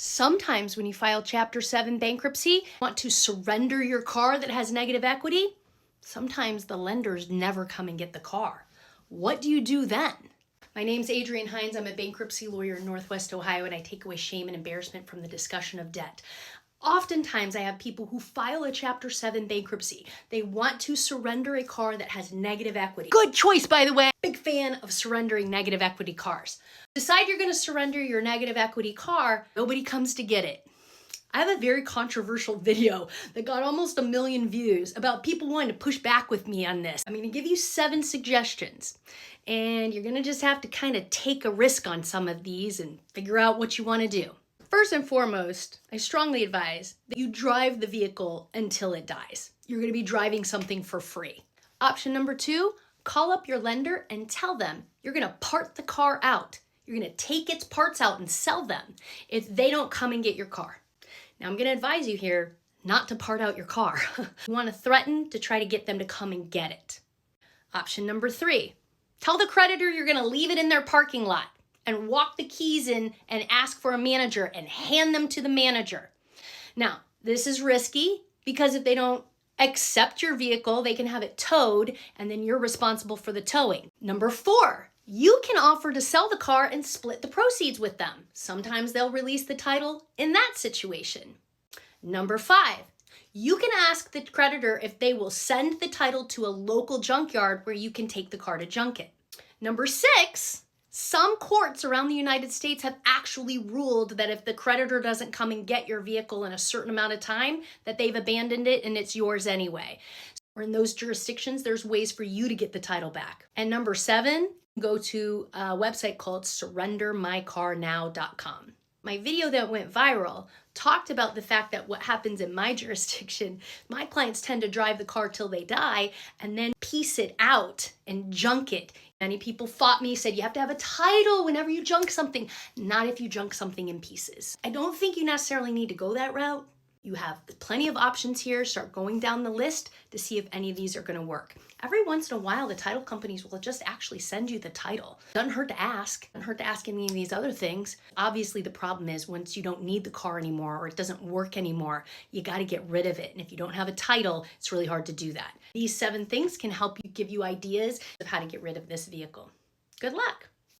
Sometimes when you file Chapter 7 bankruptcy, want to surrender your car that has negative equity, sometimes the lenders never come and get the car. What do you do then? My name's Adrienne Hines. I'm a bankruptcy lawyer in Northwest Ohio, and I take away shame and embarrassment from the discussion of debt. Oftentimes, I have people who file a Chapter 7 bankruptcy. They want to surrender a car that has negative equity. Good choice, by the way. Big fan of surrendering negative equity cars. Decide you're going to surrender your negative equity car, nobody comes to get it. I have a very controversial video that got almost 1 million views about people wanting to push back with me on this. I'm going to give you 7 suggestions, and you're going to just have to kind of take a risk on some of these and figure out what you want to do. First and foremost, I strongly advise that you drive the vehicle until it dies. You're going to be driving something for free. Option number 2, call up your lender and tell them you're going to part the car out. You're going to take its parts out and sell them if they don't come and get your car. Now, I'm going to advise you here not to part out your car. You want to threaten to try to get them to come and get it. Option number 3, tell the creditor you're going to leave it in their parking lot and walk the keys in and ask for a manager and hand them to the manager. Now, this is risky because if they don't accept your vehicle, they can have it towed and then you're responsible for the towing. Number 4, you can offer to sell the car and split the proceeds with them. Sometimes they'll release the title in that situation. Number 5, you can ask the creditor if they will send the title to a local junkyard where you can take the car to junk it. Number 6, some courts around the United States have actually ruled that if the creditor doesn't come and get your vehicle in a certain amount of time, that they've abandoned it and it's yours anyway. Or in those jurisdictions, there's ways for you to get the title back. And number 7, go to a website called surrendermycarnow.com. My video that went viral talked about the fact that what happens in my jurisdiction, my clients tend to drive the car till they die and then piece it out and junk it. Many people fought me, said you have to have a title whenever you junk something, not if you junk something in pieces. I don't think you necessarily need to go that route. You have plenty of options here. Start going down the list to see if any of these are going to work. Every once in a while, the title companies will just actually send you the title. Doesn't hurt to ask. Doesn't hurt to ask any of these other things. Obviously, the problem is once you don't need the car anymore or it doesn't work anymore, you got to get rid of it. And if you don't have a title, it's really hard to do that. These 7 things can help you give you ideas of how to get rid of this vehicle. Good luck.